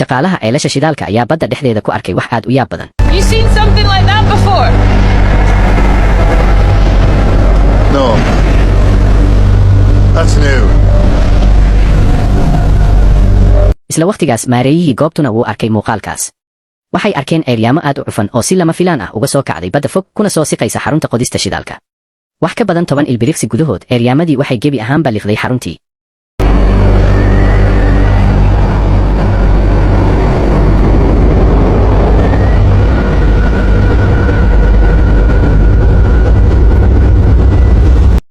shaqaalaha ceelasha shidaalka ayaa badda dhexdeeda ku arkay wax aad u yaab badan. You seen something like that before? No. That's new. isla waqtigaas maareeyihii goobtuna wuu arkay muuqaalkaas. waxay arkeen ceeryaamo aad u cufan oo si lama filaan ah uga soo kacday badda fog kuna soo siqaysa xarunta qodista shidaalka. wax ka badan 10 ilbiriqsi gudahood ceeryaamadii waxay gebi ahaan balliqday xaruntii.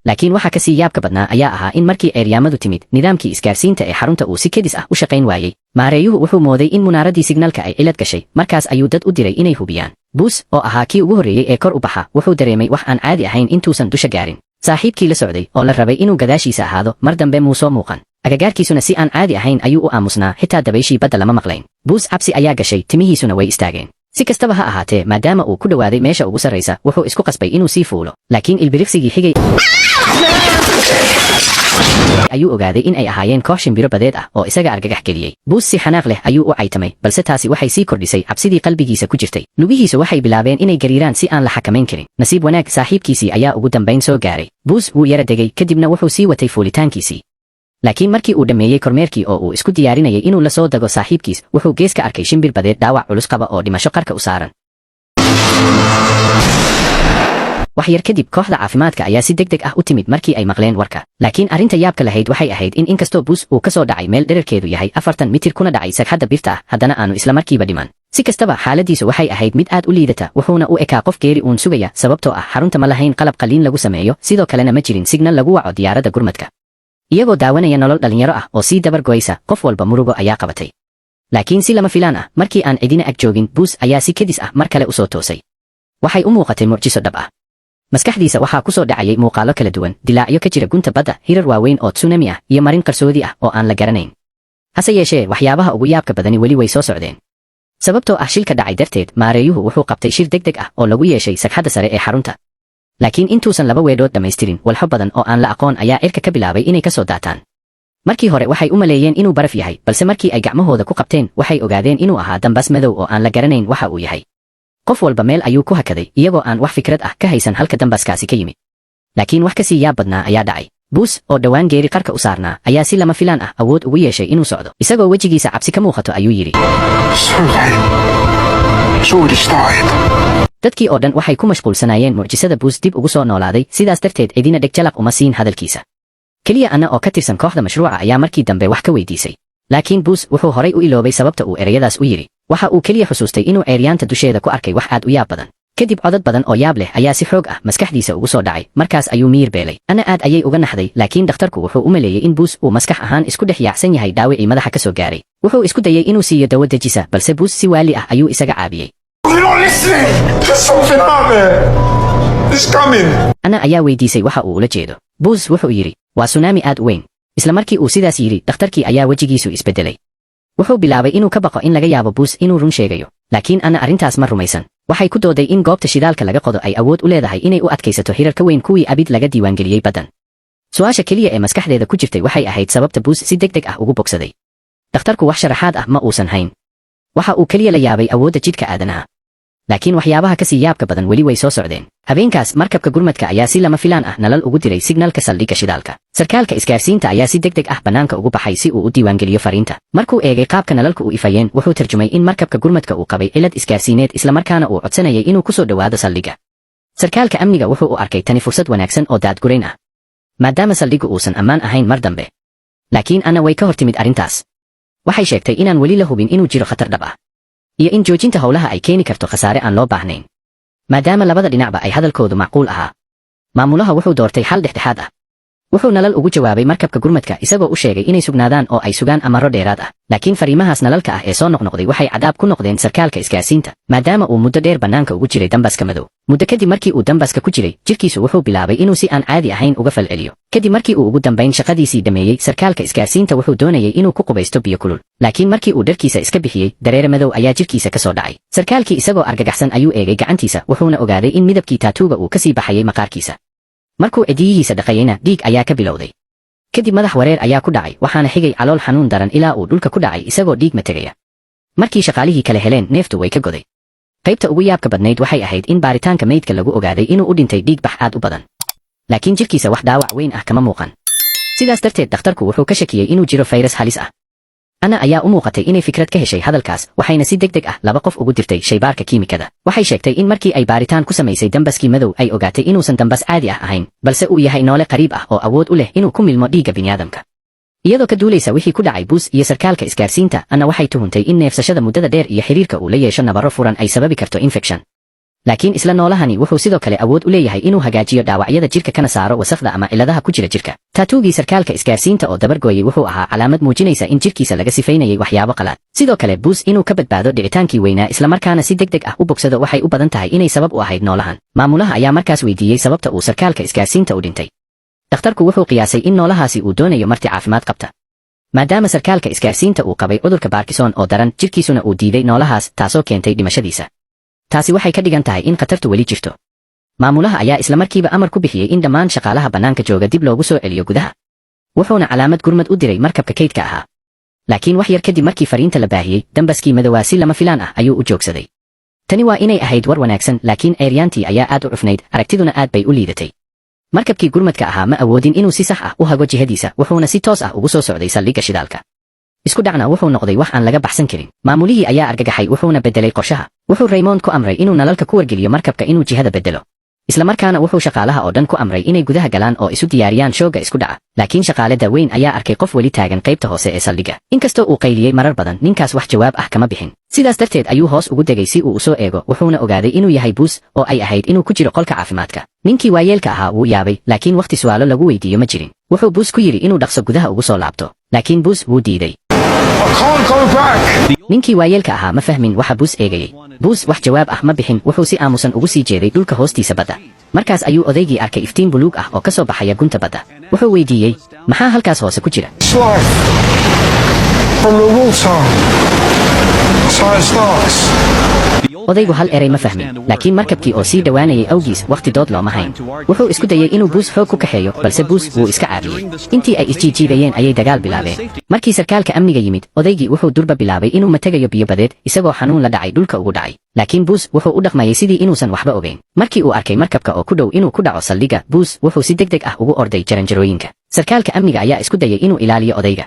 laakiin waxa ka sii yaabka badnaa ayaa ahaa in markii ceeryaamadu timid nidaamkii isgaarsiinta ee xarunta uu si kedis ah u shaqayn waayey. maareeyuhu wuxuu mooday in munaaradii signalka ay cilad gashay, markaas ayuu dad u diray inay hubiyaan. buus oo ahaa kii ugu horreeyey ee kor u baxa wuxuu dareemay wax aan caadi ahayn intuusan dusha gaarin. saaxiibkii la socday oo la rabay inuu gadaashiisa ahaado mar dambe muu soo muuqan. agagaarkiisuna si aan caadi ahayn ayuu u aamusnaa, xitaa dabayshii badda lama maqlayn. buus cabsi ayaa gashay, timihiisuna way istaageen. si kastaba ha ahaatee, maadaama uu ku dhowaaday meesha ugu sarraysa wuxuu isku qasbay inuu sii fuulo, laakiin ilbiriqsigii xigay ayuu ogaaday in ay ahaayeen koox shimbiro badeed ah oo isaga argagax geliyey. buus si xanaaq leh ayuu u caytamay, balse taasi waxay sii kordhisay cabsidii qalbigiisa ku jirtay. lugihiisa waxay bilaabeen inay gariiraan si aan la xakamayn karin. nasiib wanaag saaxiibkiisii ayaa ugu dambayn soo gaaray. buus wuu yara degay, kadibna wuxuu sii watay fuulitaankiisii. laakiin markii uu dhammeeyey kormeerkii oo uu isku diyaarinayay inuu la soo dago saaxiibkiis, wuxuu gees ka arkay shimbir badeed dhaawac culus qaba oo dhimasho qarka u saaran. wax yar kadib kooxda caafimaadka ayaa si degdeg ah u timid markii ay maqleen warka. laakiin arrinta yaabka lahayd waxay ahayd in inkastoo buus uu ka soo dhacay meel dhererkeedu yahay 40 mitir kuna dhacay sagxadda birta ah, haddana aanu isla markiiba dhiman. si kastaba xaaladiisu waxay ahayd mid aad u liidata, wuxuuna u ekaa qof geeri uun sugaya, sababtoo ah xarunta ma lahayn qalab qaliin lagu sameeyo, sidoo kalena ma jirin signal lagu waco diyaaradda gurmadka. iyagoo daawanaya nolol dhalinyaro ah oo sii dabar goysa, qof walba murugo ayaa qabatay. laakiin si lama filaan ah, markii aan cidina ag joogin, buus ayaa si kedis ah mar kale u soo toosay. waxay u muuqatay mucjiso dhab ah. maskaxdiisa waxaa ku soo dhacayay muuqaalo kala duwan, dilaacyo ka jira gunta badda, hirar waaweyn oo tsunami ah, iyo marin qarsoodi ah oo aan la garanayn. hase yeeshee, waxyaabaha ugu yaabka badani weli way soo socdeen. sababtoo ah shilka dhacay darteed, maareeyuhu wuxuu qabtay shir degdeg ah oo lagu yeeshay sagxadda sare ee xarunta. laakiin intuusan laba weedhood dhammaystirin, walxo badan oo aan la aqoon ayaa cirka ka bilaabay inay ka soo daataan. markii hore waxay u maleeyeen inuu baraf yahay, balse markii ay gacmahooda ku qabteen waxay ogaadeen inuu ahaa dambas madow oo aan la garanayn waxa uu yahay. qof walba meel ayuu ku hakaday, iyagoo aan wax fikrad ah ka haysan halka dambaskaasi ka yimid. laakiin wax ka sii yaab badnaa ayaa dhacay. buus oo dhowaan geeri qarka u saarnaa ayaa si lama filaan ah awood ugu yeeshay inuu socdo. isagoo wejigiisa cabsi ka muuqato ayuu yidhi, dadkii oo dhan waxay ku mashquulsanaayeen mucjisada buus dib ugu soo noolaaday, sidaas darteed cidina dheg jalaq uma siin hadalkiisa. keliya anna oo ka tirsan kooxda mashruuca ayaa markii dambe wax ka weydiisay. laakiin buus wuxuu horay u iloobay sababta uu ereyadaas u yidhi. waxa uu keliya xusuustay inuu ceeryaanta dusheeda ku arkay wax aad u yaab badan. kadib codad badan oo yaab leh ayaa si xoog ah maskaxdiisa ugu soo dhacay, markaas ayuu miyir beelay. anna aad ayay uga naxday, laakiin dhakhtarku wuxuu u maleeyey in buus uu maskax ahaan isku dhex yaacsan yahay dhaawicii madaxa ka soo gaaray. wuxuu isku dayay inuu siiyo dawo dejisa, balse buus si waali ah ayuu isaga caabiyey. anna ayaa weydiisay waxa uu ula jeedo. buus wuxuu yidhi, waa tsunami aad u weyn. isla markii uu sidaas yidhi, dhakhtarkii ayaa wejigiisu isbeddelay. wuxuu bilaabay inuu ka baqo in laga yaabo buus inuu run sheegayo, laakiin anna arrintaas ma rumaysan. waxay ku dooday in goobta shidaalka laga qodo ay awood u leedahay inay u adkaysato hirar ka weyn kuwii abid laga diiwaangeliyey baddan. su'aasha keliya ee maskaxdeeda ku jirtay waxay ahayd sababta buus si degdeg ah ugu bogsaday. dhakhtarku wax sharaxaad ah ma uusan hayn. waxa uu keliya la yaabay awoodda jidhka aadanaha. laakiin waxyaabaha ka sii yaabka badan weli way soo socdeen. habeenkaas markabka gurmadka ayaa si lama filaan ah nalal ugu diray signalka saldhigga shidaalka. sarkaalka isgaarsiinta ayaa si degdeg ah bannaanka ugu baxay si uu u diiwaangeliyo fariinta. markuu eegay qaabka nalalku u ifayeen, wuxuu tarjumay in markabka gurmadka uu qabay cilad isgaarsiineed, islamarkaana uu codsanayay inuu ku soo dhowaado saldhigga. sarkaalka amniga wuxuu u arkay tani fursad wanaagsan oo daadgurayn ah, maadaama saldhiggu uusan ammaan ahayn mar dambe. laakiin anna way ka hor timid arrintaas. waxay sheegtay inaan weli la hubin inuu jiro khatar dhab ah, iyo in joojinta howlaha ay keeni karto khasaare aan loo baahnayn. maadaama labada dhinacba ay hadalkoodu macquul ahaa, maamulaha wuxuu doortay xal dhexdhexaad ah. wuxuu nalal ugu jawaabay markabka gurmadka isagoo u sheegay inay sugnaadaan oo ay sugaan amarro dheeraad ah. laakiin fariimahaas nalalka ah ee soo noqnoqday waxay cadaab ku noqdeen sarkaalka isgaarsiinta, maadaama uu muddo dheer bannaanka ugu jiray dambaska madow. muddo kadib markii uu dambaska ku jiray, jidhkiisu wuxuu bilaabay inuu si aan caadi ahayn uga falceliyo. kadib markii uu ugu dambayn shaqadiisii dhameeyey, sarkaalka isgaarsiinta wuxuu doonayay inuu ku qubaysto biyo kulul. laakiin markii uu dharkiisa iska bixiyey, dareere madow ayaa jidhkiisa ka soo dhacay. sarkaalkii isagoo argagaxsan ayuu eegay gacantiisa, wuxuuna ogaaday in midabkii taatuuga uu ka sii baxayay maqaarkiisa. markuu cidiyihiisa dhaqayeyna, dhiig ayaa ka bilowday. kadib madax wareer ayaa ku dhacay, waxaana xigay calool xanuun daran ilaa uu dhulka ku dhacay isagoo dhiig ma tegaya. markii shaqaalihii kale heleen neeftu way ka goday. qaybta ugu yaabka badnayd waxay ahayd in baaritaanka meydka lagu ogaaday inuu u dhintay dhiig bax aad u badan, laakiin jirkiisa wax dhaawac weyn ah kama muuqan. sidaas darteed dhakhtarku wuxuu ka shakiyey inuu jiro fayras halis ah. Anna ayaa u muuqatay inay fikrad ka heshay hadalkaas, waxayna si degdeg ah laba qof ugu dirtay shaybaarka kiimikada. waxay sheegtay in markii ay baaritaan ku samaysay dambaskii madow ay ogaatay inuusan dambas caadi ah ahayn, balse uu yahay noole qariib ah oo awood u leh inuu ku milmo dhiigga bini'aadamka. iyadoo ka duulaysa wixii ku dhacay Buus iyo sarkaalka isgaarsiinta, Anna waxay tuhuntay in neefsashada muddada dheer iyo xiriirka uu la yeesho nabarro furan ay sababi karto infection. laakiin isla noolahani wuxuu sidoo kale awood u leeyahay inuu hagaajiyo dhaawacyada jirka kana saaro wasakhda ama cilladaha ku jira jirka. taatuugii sarkaalka isgaarsiinta oo dabargooyay wuxuu ahaa calaamad muujinaysa in jirkiisa laga sifaynayay waxyaabo qalaad. sidoo kale Buus inuu ka badbaado dhicitaankii weynaa islamarkaana si degdeg ah u bogsado waxay u badan tahay inay sabab u ahayd noolahan. maamulaha ayaa markaas weydiiyey sababta uu sarkaalka isgaarsiinta u dhintay. dhakhtarku wuxuu qiyaasay in noolahaasi uu doonayo marti caafimaad qabta. maadaama sarkaalka isgaarsiinta uu qabay cudurka Parkinson oo daran, jirkiisuna uu diiday noolahaas, taasoo keentay dhimashadiisa. taasi waxay ka dhigan tahay in khatartu weli jirto. maamulaha ayaa isla markiiba amar ku bixiyey in dhammaan shaqaalaha bannaanka jooga dib loogu soo celiyo gudaha. wuxuuna calaamad gurmad u diray markabka kaydka ahaa. laakiin wax yar kadib markii fariinta la baahiyey, dambaskii madowaa si lama filaan ah ayuu u joogsaday. tani waa inay ahayd war wanaagsan, laakiin ceeryaantii ayaa aad u cufnayd, aragtiduna aad bay u liidatay. markabkii gurmadka ahaa ma awoodin inuu si sax ah u hago jihadiisa, wuxuuna si toos ah ugu soo socday saldhigga shidaalka. isku dhacna wuxuu noqday wax aan laga baxsan karin. maamulihii ayaa argagaxay, wuxuuna beddelay qorshaha. wuxuu Raymond ku amray inuu nalalka ku wargeliyo markabka inuu jihada beddelo. isla markaana wuxuu shaqaalaha oo dhan ku amray inay gudaha galaan oo isu diyaariyaan shooga isku dhaca. laakiin shaqaale daaweyn ayaa arkay qof weli taagan qaybta hoose ee saldhigga. inkastoo uu qayliyey marar badan, ninkaas wax jawaab ah kama bixin. sidaas darteed ayuu hoos ugu degay si uu u soo eego, wuxuuna ogaaday inuu yahay Buus oo ay ahayd inuu ku jiro qolka caafimaadka. ninkii waayeelka ahaa wuu yaabay, laakiin wakhti su'aalo lagu weydiiyo ma jirin. wuxuu Buus ku yidhi inuu dhaqso gudaha ugu soo laabto, laakiin Buus wuu diiday. ninkii waayeelka ahaa ma fahmin waxa Buus eegayay. Buus wax jawaab ah ma bixin, wuxuu si aamusan ugu sii jeeday dhulka hoostiisa badda. markaas ayuu odaygii arkay iftiin buluug ah oo ka soo baxaya gunta badda. wuxuu weydiiyey, maxaa halkaas hoose ku jira? odaygu hal eray ma fahmin, laakiin markabkii oo sii dhowaanayay awgiis wakhti dood looma hayn. wuxuu isku dayay inuu Buus xoog ku kaxeeyo, balse Buus wuu iska caabiyey. intii ay isjiijiidayeen ayay dagaal bilaabeen. markii sarkaalka amniga yimid, odaygii wuxuu durba bilaabay inuu matagayo biyo badeed, isagoo xanuun la dhacay dhulka ugu dhacay. laakiin Buus wuxuu u dhaqmayay sidii inuusan waxba ogeyn. markii uu arkay markabka oo ku dhow inuu ku dhaco saldhigga, Buus wuxuu si degdeg ah ugu orday jaranjarooyinka. sarkaalka amniga ayaa isku dayay inuu ilaaliyo odayga.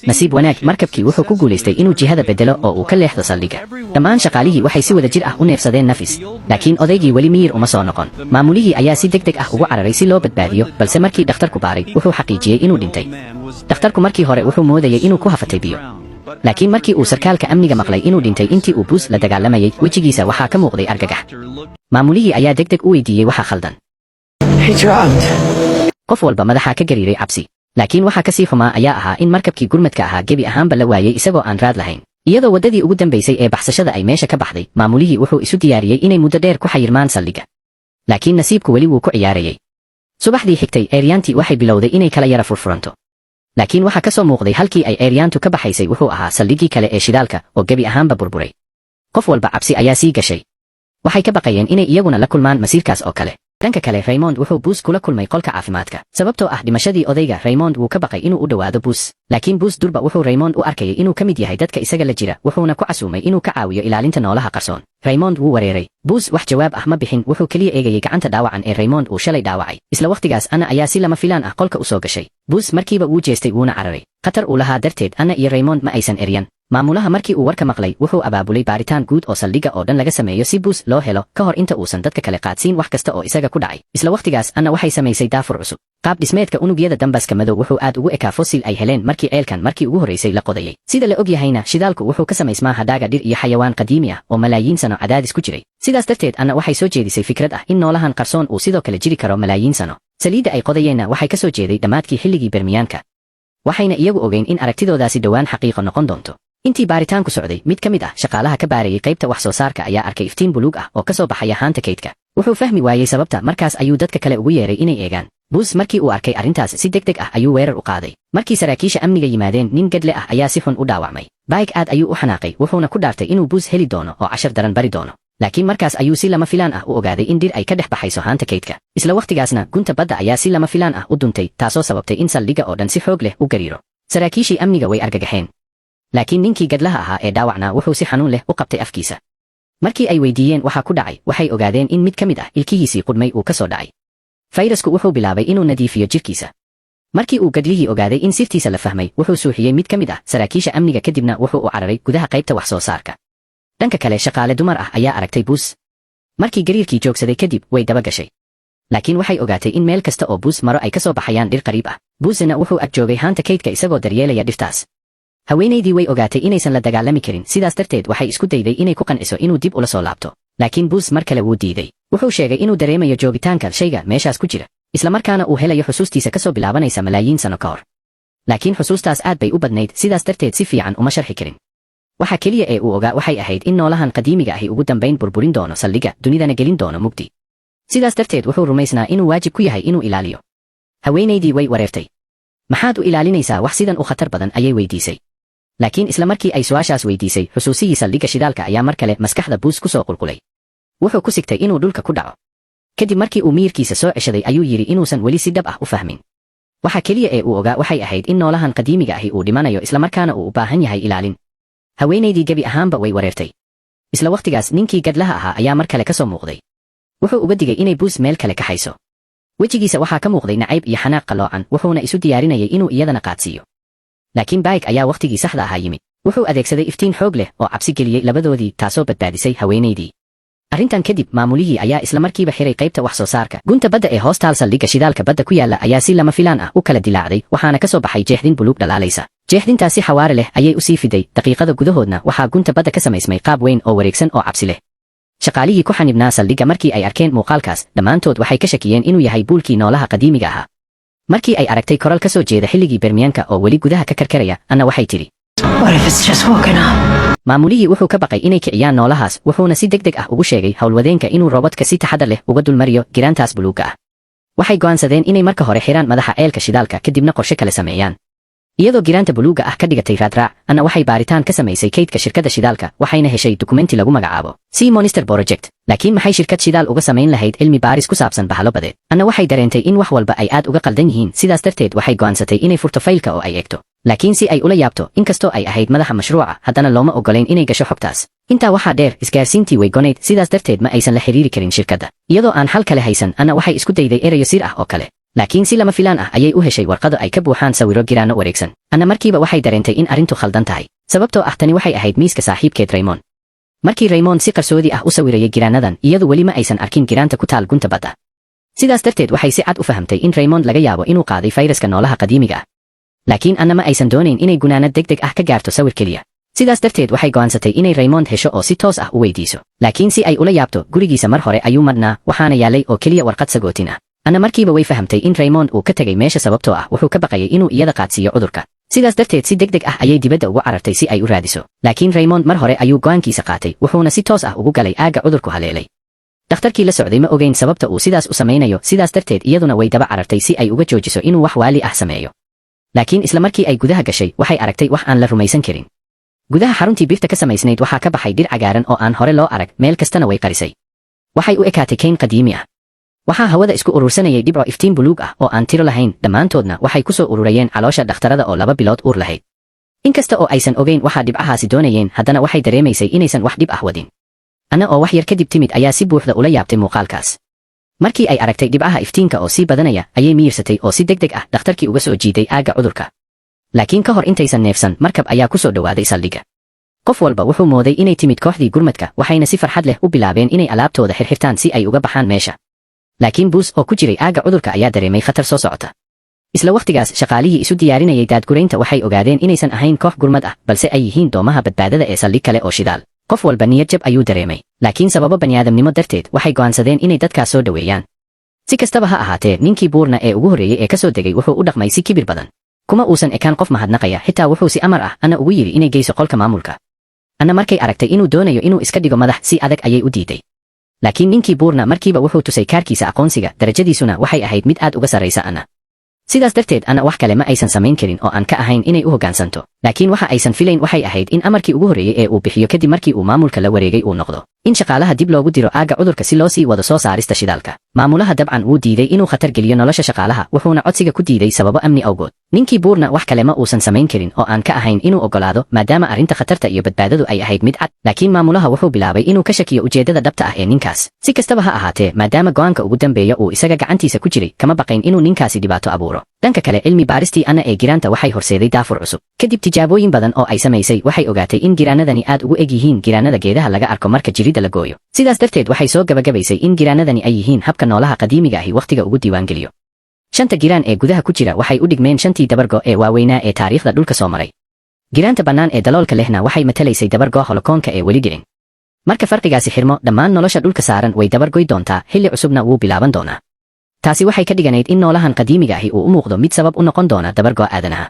nasiib wanaag, markabkii wuxuu ku guulaystay inuu jihada beddelo oo uu ka leexdo saldhigga. dhammaan shaqaalihii waxay si wada jir ah u neefsadeen nafis, laakiin odaygii weli miyir uma soo noqon. maamulihii ayaa si degdeg ah ugu cararay si loo badbaadiyo, balse markii dhakhtarku baaray, wuxuu xaqiijiyey inuu dhintay. dhakhtarku markii hore wuxuu moodayay inuu ku hafatay biyo, laakiin markii uu sarkaalka amniga maqlay inuu dhintay intii uu Buus la dagaalamayay, wejigiisa waxaa ka muuqday argagax. maamulihii ayaa degdeg u weydiiyey waxa khaldan. qof walba madaxaa ka gariiray cabsi. laakiin waxa ka sii xumaa ayaa ahaa in markabkii gurmadka ahaa gebi ahaanba la waayey isagoo aan raad lahayn. iyadoo waddadii ugu dambaysay ee baxsashada ay meesha ka baxday, maamulihii wuxuu isu diyaariyey inay muddo dheer ku xayirmaan saldhigga. laakiin nasiibku weli wuu ku ciyaarayay. subaxdii xigtay, ceeryaantii waxay bilowday inay kala yara furfuranto. laakiin waxa ka soo muuqday halkii ay ceeryaantu ka baxaysay wuxuu ahaa saldhiggii kale ee shidaalka oo gebi ahaanba burburay. qof walba cabsi ayaa sii gashay. waxay ka baqayeen inay iyaguna la kulmaan masiirkaas oo kale. dhanka kale, Raymond wuxuu Buus kula kulmay qolka caafimaadka. sababtoo ah dhimashadii odayga, Raymond wuu ka baqay inuu u dhowaado Buus. laakiin Buus durba wuxuu Raymond u arkayay inuu ka mid yahay dadka isaga la jira, wuxuuna ku casuumay inuu ka caawiyo ilaalinta noolaha qarsoon. Raymond wuu wareeray. Buus wax jawaab ah ma bixin, wuxuu keliya eegayay gacanta dhaawacan ee Raymond uu shalay dhaawacay. isla wakhtigaas Anna ayaa si lama filaan ah qolka u soo gashay. Buus markiiba wuu jeestay wuuna cararay. khatar uu lahaa darteed Anna iyo Raymond ma aysan eryan. maamulaha markii uu warka maqlay, wuxuu abaabulay baaritaan guud oo saldhigga oo dhan laga sameeyo si Buus loo helo ka hor inta uusan dadka kale qaadsiin wax kasta oo isaga ku dhacay. isla wakhtigaas Anna waxay samaysay daafur cusub. qaab dhismeedka unugyada dambaska madow wuxuu aad ugu ekaa fosil ay heleen markii ceelkan markii ugu horreysay la qodayay. sida la og yahayna, shidaalku wuxuu ka samaysmaa hadhaaga dhir iyo xayawaan qadiimi ah oo malaayiin sano cadaadis ku jiray. sidaas darteed Anna waxay soo jeedisay fikrad ah in noolahan qarsoon uu sidoo kale jiri karo malaayiin sano. saliidda ay qodayeenna waxay ka soo jeeday dhammaadkii xilligii Bermiyaanka. waxayna iyagu ogeyn in aragtidoodaasi dhowaan xaqiiqo noqon doonto. intii baaritaanku socday, mid ka mid ah shaqaalaha ka baarayay qaybta wax soo saarka ayaa arkay iftiin buluug ah oo ka soo baxaya haanta kaydka. wuxuu fahmi waayey sababta, markaas ayuu dadka kale ugu yeeray inay eegaan. Buus markii uu arkay arrintaas si degdeg ah ayuu weerar u qaaday. markii saraakiisha amniga yimaadeen, nin gadle ah ayaa si xun u dhaawacmay. Baik aad ayuu u xanaaqay, wuxuuna ku dhaartay inuu Buus heli doono oo cashar daran bari doono. laakiin markaas ayuu si lama filaan ah u ogaaday in dhir ay ka dhex baxayso haanta kaydka. isla wakhtigaasna gunta badda ayaa si lama filaan ah u duntay, taasoo sababtay in saldhigga oo dhan si xoog leh u gariiro. saraakiishii amniga way argagaxeen. laakiin ninkii gadlaha ahaa ee dhaawacnaa wuxuu si xanuun leh u qabtay afkiisa. markii ay weydiiyeen waxa ku dhacay, waxay ogaadeen in mid ka mid ah ilkihiisii qudhmay uu ka soo dhacay. fayrasku wuxuu bilaabay inuu nadiifiyo jidhkiisa. markii uu gadlihii ogaaday in sirtiisa la fahmay, wuxuu suuxiyey mid ka mid ah saraakiisha amniga kadibna wuxuu u cararay gudaha qaybta wax soo saarka. dhanka kale shaqaale dumar ah ayaa aragtay buus. markii gariirkii joogsaday kadib way daba gashay. laakiin waxay ogaatay in meel kasta oo buus maro ay ka soo baxayaan dhir qariib ah. buusna wuxuu ag joogay haanta kaydka isagoo daryeelaya dhirtaas. haweenaydii way ogaatay inaysan la dagaalami karin, sidaas darteed waxay isku dayday inay ku qanciso inuu dib ula soo laabto. laakiin buus mar kale wuu diiday. wuxuu sheegay inuu dareemayo joogitaanka shayga meeshaas ku jira, islamarkaana uu helayo xusuustiisa ka soo bilaabanaysa malaayiin sano ka hor. laakiin xusuustaas aad bay u badnayd, sidaas darteed si fiican uma sharxi karin. waxa keliya ee uu ogaa waxay ahayd in noolahan qadiimiga ahi ugu dambayn burburin doono saldhigga, dunidana gelin doono mugdi. sidaas darteed wuxuu rumaysnaa inuu waajib ku yahay inuu ilaaliyo. haweenaydii way wareertay. maxaad u ilaalinaysaa wax sidan u khatar badan, ayay weydiisay. laakiin isla markii ay su'aashaas weydiisay, xusuusihii saldhigga shidaalka ayaa mar kale maskaxda buus ku soo qulqulay. wuxuu ku sigtay inuu dhulka ku dhaco. kadib markii uu miyirkiisa soo ceshaday ayuu yidhi inuusan weli si dhab ah u fahmin. waxa keliya ee uu ogaa waxay ahayd in noolahan qadiimiga ahi uu dhimanayo islamarkaana uu u baahan yahay ilaalin. haweenaydii gebi ahaanba way wareertay. isla wakhtigaas ninkii gadlaha ahaa ayaa mar kale ka soo muuqday. wuxuu uga digay inay buus meel kale kaxayso. wejigiisa waxaa ka muuqday nacayb iyo xanaaq qalloocan, wuxuuna isu diyaarinayay inuu iyadana qaadsiiyo. laakiin baayg ayaa wakhtigii saxda ahaa yimid. wuxuu adeegsaday iftiin xoog leh oo cabsi geliyey labadoodii, taasoo badbaadisay haweenaydii. arrintan kadib maamulihii ayaa isla markiiba xiray qaybta wax soo saarka. gunta badda ee hoostaal saldhigga shidaalka badda ku yaalla ayaa si lama filaan ah u kala dilaacday, waxaana ka soo baxay jeexdin buluug dhalaalaysa. jeexdintaas si xawaare leh ayay u sii fiday, daqiiqada gudahoodna waxaa gunta badda ka samaysmay qaab weyn oo wareegsan oo cabsi leh. shaqaalihii ku xanibnaa saldhigga markii ay arkeen muuqaalkaas, dhammaantood waxay ka shakiyeen inuu yahay buulkii noolaha qadiimiga ahaa. markii ay aragtay koral ka soo jeeda xilligii bermiyaanka oo weli gudaha ka karkaraya, anna waxay tidhi, maamulihii wuxuu ka baqay inay kiciyaan noolahaas, wuxuuna si degdeg ah ugu sheegay howlwadeenka inuu robodka si taxadar leh uga dulmariyo giraantaas buluugga ah. waxay go'aansadeen inay marka hore xiraan madaxa ceelka shidaalka kadibna qorshe kale sameeyaan. iyadoo giraanta buluugga ah ka dhigatay raadraac, anna waxay baaritaan ka samaysay kaydka shirkadda shidaalka, waxayna heshay dukumenti lagu magacaabo Sea Monster Project. laakiin maxay shirkad shidaal uga samayn lahayd cilmi baaris ku saabsan bahalo badeed? anna waxay dareentay in wax walba ay aad uga qaldan yihiin, sidaas darteed waxay go'aansatay inay furto faylka oo ay eegto. laakiin si ay ula yaabto, inkastoo ay ahayd madaxa mashruuca, haddana looma oggolayn inay gasho xogtaas. intaa waxaa dheer, isgaarsiintii way gonayd, sidaas darteed ma aysan la xiriiri karin shirkadda. iyadoo aan xal kale haysan, anna waxay isku dayday erayo sir ah oo kale. laakiin si lama filaan ah ayay u heshay warqado ay ka buuxaan sawiro giraanno wareegsan. anna markiiba waxay dareentay in arrintu khaldan tahay, sababtoo ah tani waxay ahayd miiska saaxiibkeed Raymond. markii Raymond si qarsoodi ah u sawirayay giraannadan, iyadu weli ma aysan arkin giraanta ku taal gunta badda. sidaas darteed waxay si cad u fahamtay in Raymond laga yaabo inuu qaaday fayraska noolaha qadiimiga ah. laakiin anna ma aysan doonayn inay gunaanad degdeg ah ka gaarto sawir keliya. sidaas darteed waxay go'aansatay inay Raymond hesho oo si toos ah u weydiiso. laakiin si ay ula yaabto, gurigiisa mar hore ayuu madhnaa, waxaana yaalay oo keliya warqad sagootin ah. anna markiiba way fahamtay in Raymond uu ka tegay meesha sababtoo ah wuxuu ka baqayay inuu iyada qaadsiiyo cudurka. sidaas darteed si degdeg ah ayay dibadda ugu carartay si ay u raadiso. laakiin Raymond mar hore ayuu go'aankiisa qaatay, wuxuuna si toos ah ugu galay aagga cudurku haleelay. dhakhtarkii la socday ma ogeyn sababta uu sidaas u samaynayo, sidaas darteed iyaduna way daba carartay si ay uga joojiso inuu wax waali ah sameeyo. laakiin isla markii ay gudaha gashay, waxay aragtay wax aan la rumaysan karin. gudaha xaruntii birta ka samaysnayd waxaa ka baxay dhir cagaaran oo aan hore loo arag, meel kastana way qarisay. waxay u ekaatay kayn qadiimi ah. waxaa hawada isku urursanayay dhibco iftiin buluug ah oo aan tiro lahayn, dhammaantoodna waxay ku soo ururayeen caloosha dhakhtarada oo 2 bilood uur lahayd. inkasta oo aysan ogeyn waxa dhibcahaasi doonayeen, haddana waxay dareemaysay inaysan wax dhib ah wadin. anna oo wax yar kadib timid ayaa si buuxda ula yaabtay muuqaalkaas. markii ay aragtay dhibcaha iftiinka oo sii badanaya, ayay miyirsatay oo si degdeg ah dhakhtarkii uga soo jiiday aagga cudurka. laakiin ka hor intaysan neefsan, markab ayaa ku soo dhowaaday saldhigga. qof walba wuxuu mooday inay timid kooxdii gurmadka, waxayna si farxad leh u bilaabeen inay alaabtooda xirxirtaan si ay uga baxaan meesha. laakiin buus oo ku jiray aagga cudurka ayaa dareemay khatar soo socota. isla wakhtigaas shaqaalihii isu diyaarinayay daadguraynta waxay ogaadeen inaysan ahayn koox gurmad ah, balse ay yihiin doomaha badbaadada ee saldhig kale oo shidaal. qof walba niyad jab ayuu dareemay, laakiin sababo bani'aadamnimo darteed waxay go'aansadeen inay dadkaas soo dhoweeyaan. si kastaba ha ahaatee, ninkii buurna ee ugu horreeyey ee ka soo degay wuxuu u dhaqmay si kibir badan. kuma uusan ekaan qof mahadnaqaya, xitaa wuxuu si amar ah anna ugu yidhi inay geyso qolka maamulka. anna markay aragtay inuu doonayo inuu iska dhigo madax, si adag ayay u diiday. laakiin ninkii buurna markiiba wuxuu tusay kaarkiisa aqoonsiga, darajadiisuna waxay ahayd mid aad uga sarraysa anna. sidaas darteed anna wax kale ma aysan samayn karin oo aan ka ahayn inay u hoggaansanto. laakiin waxa aysan filayn waxay ahayd in amarkii ugu horreeyey ee uu bixiyo kadib markii uu maamulka la wareegay uu noqdo in shaqaalaha dib loogu diro aagga cudurka si loo sii wado soo saarista shidaalka. Maamulaha dabcan wuu diiday inuu khatar geliyo nolosha shaqaalaha, wuxuuna codsiga ku diiday sababo amni awgood. Ninkii buurna wax kale ma uusan samayn karin oo aan ka ahayn inuu ogolaado, maadaama arrinta khatarta iyo badbaadadu ay ahayd mid cad. Laakiin maamulaha wuxuu bilaabay inuu ka shakiyo ujeedada dhabta ah ee ninkaas. Si kastaba ha ahaatee, maadaama go'aanka ugu dambeeya uu isaga gacantiisa ku jiray, kama baqayn inuu ninkaasi dhibaato abuuro. Dhanka kale, cilmi baaristii Anna ee giraanta waxay horseeday daafur cusub. Kadib tijaabooyin badan oo ay samaysay, waxay ogaatay in giraanadani aad ugu eg yihiin giraanada geedaha laga arko marka jirida la gooyo. Sidaas darteed waxay soo gabagabaysay in giraanadani ay yihiin habka noolaha qadiimiga ahi wakhtiga ugu diiwaangeliyo. 5 giraan ee gudaha ku jira waxay u dhigmeen 5tii dabargo ee waaweynaa ee taariikhda dhulka soo maray. Giraanta bannaan ee daloolka lehna waxay matalaysay dabargo holokoonka ee weli dhicin. Marka farqigaasi xirmo, dhammaan nolosha dhulka saaran way dabargoy doontaa, xilli cusubna wuu bilaaban doonaa. Taasi waxay ka dhiganayd in noolahan qadiimiga ahi uu u muuqdo mid sabab u noqon doona dabargo aadanaha.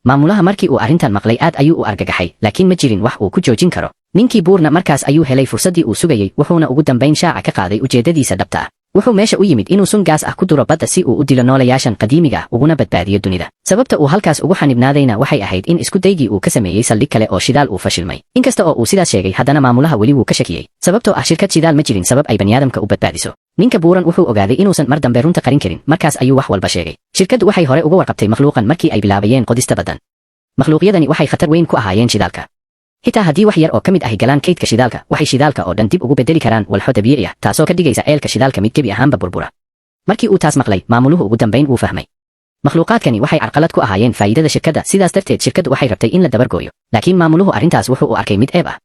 Maamulaha markii uu arrintan maqlay aad ayuu u argagaxay, laakiin ma jirin wax uu ku joojin karo. Ninkii buurna markaas ayuu helay fursaddii uu sugayay, wuxuuna ugu dambayn shaaca ka qaaday ujeedadiisa dhabta ah. Wuxuu meesha u yimid inuu sun gaas ah ku duro badda si uu u dilo noolayaashan qadiimiga ah uguna badbaadiyo dunida. Sababta uu halkaas ugu xanibnaadayna waxay ahayd in isku daygii uu ka sameeyey saldhig kale oo shidaal uu fashilmay. Inkasta oo uu sidaas sheegay, haddana maamulaha weli wuu ka shakiyey. Sababtoo ah shirkad shidaal ma jirin sabab ay baniaadamka u badbaadiso. Ninka buuran wuxuu ogaaday inuusan mar dambe runta qarin karin, markaas ayuu wax walba sheegay. Shirkaddu waxay hore uga warqabtay makhluuqan markii ay bilaabayeen qodista baddan. Makhluuqyadani waxay khatar weyn ku ahaayeen shidaalka. Xitaa haddii wax yar oo ka mid ahi galaan kaydka shidaalka, waxay shidaalka oo dhan dib ugu bedeli karaan walxo dabiici ah, taasoo ka dhigaysa ceelka shidaalka mid gebi ahaanba burbura. Markii uu taas maqlay, maamuluhu ugu dambayn wuu fahmay. Makhluuqaadkani waxay carqalad ku ahaayeen faa'iidada shirkadda, sidaas darteed shirkaddu waxay rabtay in la dabargooyo. Laakiin maamuluhu arrintaas wuxuu u arkay mid ceeb ah.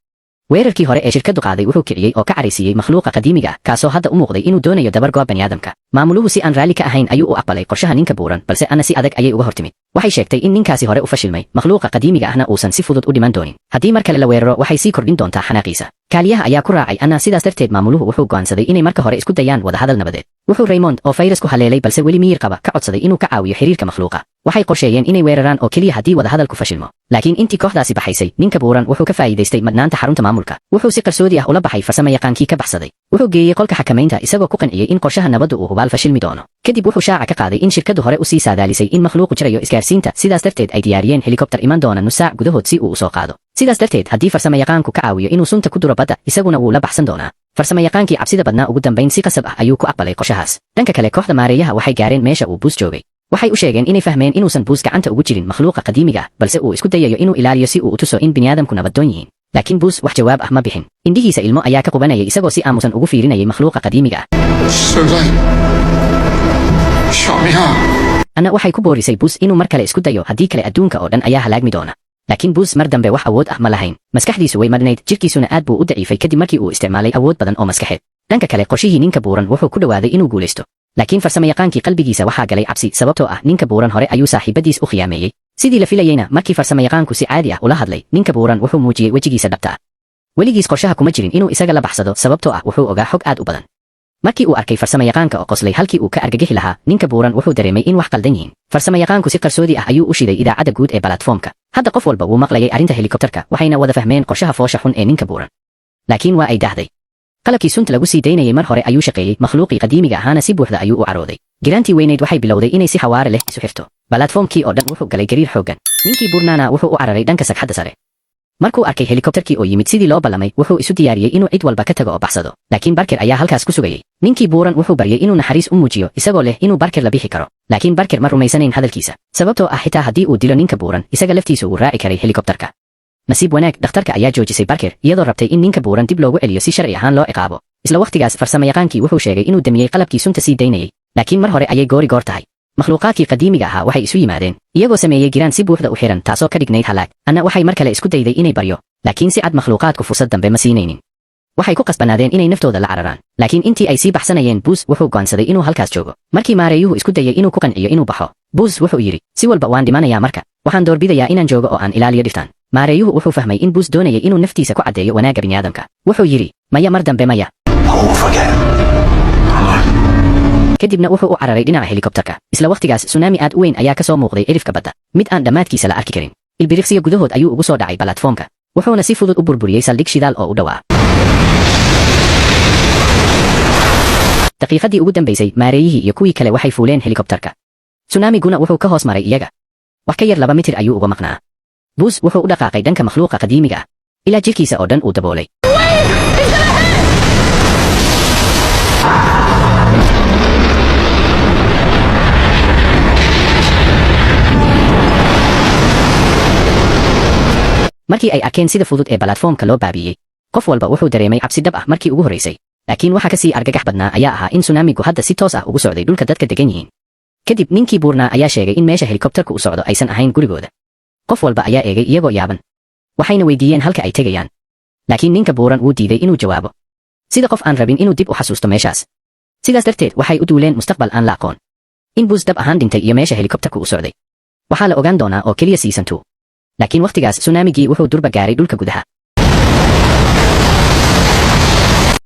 Weerarkii hore ee shirkaddu qaaday wuxuu kiciyey oo ka caraysiiyey makhluuqa qadiimiga ah, kaasoo hadda u muuqday inuu doonayo dabargoo baniaadamka. Maamuluhu si aan raalli ka ahayn ayuu u aqbalay qorshaha ninka buuran, balse Anna si adag ayay uga hortimid. Waxay sheegtay in ninkaasi hore u fashilmay, makhluuqa qadiimiga ahna uusan si fudud u dhiman doonin. Haddii mar kale la weeraro, waxay sii kordhin doontaa xanaaqiisa. Kaaliyaha ayaa ku raacay Anna, sidaas darteed maamuluhu wuxuu go'aansaday inay marka hore isku dayaan wadahadal nabadeed. Wuxuu Raymond oo fayrasku haleelay balse weli miyir qaba ka codsaday inuu ka caawiyo xiriirka makhluuqa. Waxay qorsheeyeen inay weeraraan oo keliya haddii wadahadalku fashilmo. Laakiin intii kooxdaasi baxaysay, ninka buuran wuxuu ka faa'iidaystay madnaanta xarunta maamulka. Wuxuu si qarsoodi ah ula baxay farsamayaqaankii ka baxsaday. Wuxuu geeyey qolka xakamaynta isagoo ku qanciyey in qorshaha nabaddu uu hubaal fashilmi doono. Kadib wuxuu shaaca ka qaaday in shirkaddu hore u sii saadaalisay in makhluuqu jirayo isgaarsiinta, sidaas darteed ay diyaariyeen helikobtar iman doona nus saac gudahood si uu u soo qaado. Sidaas darteed haddii farsamayaqaanku ka caawiyo inuu sunta ku duro badda, isaguna wuu la baxsan doonaa. Farsamayaqaankii cabsida badnaa ugu dambayn si qasab ah ayuu ku aqbalay qorshahaas. Dhanka kale, kooxda maareeyaha waxay gaareen meesha uu Buus joogay. Waxay u sheegeen inay fahmeen inuusan Buus gacanta ugu jirin makhluuqa qadiimiga ah, balse uu isku dayayo inuu ilaaliyo si uu u tuso in biniaadamku nabaddoon yihiin. Laakiin Buus wax jawaab ah ma bixin. Indhihiisa ilmo ayaa ka qubanayay isagoo si aamusan ugu fiirinayay makhluuqa qadiimiga ah. Anna waxay ku boorisay Buus inuu mar kale isku dayo, haddii kale adduunka oo dhan ayaa halaagmi doona. Laakiin Buus mar dambe wax awood ah ma lahayn. Maskaxdiisu way madhnayd, jirkiisuna aad buu u daciifay kadib markii uu isticmaalay awood badan oo maskaxeed. Dhanka kale, qorshihii ninka buuran wuxuu ku dhawaaday inuu guulaysto. Laakiin farsamayaqaankii qalbigiisa waxaa galay cabsi, sababtoo ah ninka buuran hore ayuu saaxiibadiis u khiyaameeyey. Sidii la filayeyna, markii farsamayaqaanku si caadi ah ula hadlay, ninka buuran wuxuu muujiyey wejigiisa dhabta ah. Weligiis qorshaha kuma jirin inuu isaga la baxsado, sababtoo ah wuxuu ogaa xog aad u badan. Markii uu arkay farsamayaqaanka oo qoslay halkii uu ka argagixi lahaa, ninka buuran wuxuu dareemay in wax qaldan yihiin. Farsamayaqaanku si qarsoodi ah ayuu u shiday idaacadda guud ee platformka. Hadda qof walba wuu maqlayay arrinta helikobtarka, waxayna wada fahmeen qorshaha foosha xun ee ninka buuran. Laakiin waa ay daahday. qalabkii sunta lagu sii daynayay mar hore ayuu shaqeeyey, makhluuqii qadiimiga ahaana si buuxda ayuu u carooday. Giraantii weynayd waxay bilowday inay si xawaare leh isu xirto. Platformkii oo dhan wuxuu galay gariir xooggan. Ninkii buurnaana wuxuu u cararay dhanka sagxadda sare. Markuu arkay helikobtarkii oo yimid sidii loo ballamay, wuxuu isu diyaariyey inuu cid walba ka tago oo baxsado. Laakiin Barker ayaa halkaas ku sugayay. Ninkii buuran wuxuu baryay inuu naxariis u muujiyo, isagoo leh inuu Barker la bixi karo. Laakiin Barker ma rumaysanayn hadalkiisa, sababtoo ah xitaa haddii uu dilo ninka buuran, isaga laftiisu wuu raaci karay helikobtarka. Nasiib wanaag, dhakhtarka ayaa joojisay Barker, iyadoo rabtay in ninka buuran dib loogu celiyo si sharci ahaan loo ciqaabo. Isla waqtigaas farsamayaqaankii wuxuu sheegay inuu damiyey qalabkii sunta sii daynayay, laakiin mar hore ayay goor tahay. Makhluuqaadkii qadiimiga ahaa waxay isu yimaadeen, iyagoo sameeyey giraan si buuxda u xiran, taasoo ka dhignayd halaag. Anna waxay mar kale isku dayday inay baryo, laakiin si cad makhluuqaadku fursad dambe ma siinaynin. Waxay ku qasbanaadeen inay naftooda la cararaan, laakiin intii ay sii baxsanayeen, Buus wuxuu go'aansaday inuu halkaas joogo. Markii maareeyuhu isku dayay inuu ku qanciyo inuu baxo, Buus wuxuu yidhi, si walba waan dhimanayaa marka, waxaan doorbidayaa inaan joogo oo aan ilaaliyo dhiftaan. Maareeyuhu wuxuu fahmay in Buus doonayay inuu naftiisa ku caddeeyo wanaagga bini'aadamka. Wuxuu yidhi, maya mar dambe maya. Kadibna wuxuu u cararay dhinaca helikobtarka. Isla waqtigaas tsunami aad u weyn ayaa ka soo muuqday cirifka badda, mid aan dhammaadkiisa la arki karin. Ilbiriqsiga gudahood ayuu ugu soo dhacay platformka, wuxuuna si fudud u burburiyey saldhig shidaal oo u dhawaa. Daqiiqadii ugu dambaysay, maareeyihii iyo kuwii kale waxay fuuleen helikobtarka. Tsunamiguna wuxuu ka hoos maray iyaga. Wax ka yar 2 mitir ayuu uga maqnaa. buus wuxuu u dhaqaaqay dhanka makhluuqa qadiimiga ah ilaa jirkiisa oo dhan uu daboolay. Markii ay arkeen sida fudud ee platformka loo baabi'iyey, qof walba wuxuu dareemay cabsi dhab ah markii ugu horeysay. Laakiin waxa ka sii argagax badnaa ayaa ahaa in tsunamigu hadda si toos ah ugu socday dhulka dadka degan yihiin. Kadib ninkii buurnaa ayaa sheegay in meesha helikobtarku u socdo aysan ahayn gurigooda. Qof walba ayaa eegay iyagoo yaaban. Waxayna weydiiyeen halka ay tegayaan. Laakiin ninka buuran wuu diiday inuu jawaabo. Sida qof aan rabin inuu dib u xasuusto meeshaas. Sidaas darteed waxay u duuleen mustaqbal aan la aqoon. In Buzz dab ahaan dhintay iyo meesha helikobtarku u socday. Waxaa la ogaan doonaa oo keliya season 2. Laakiin waqtigaas tsunamigii wuxuu durba gaaray dhulka gudaha.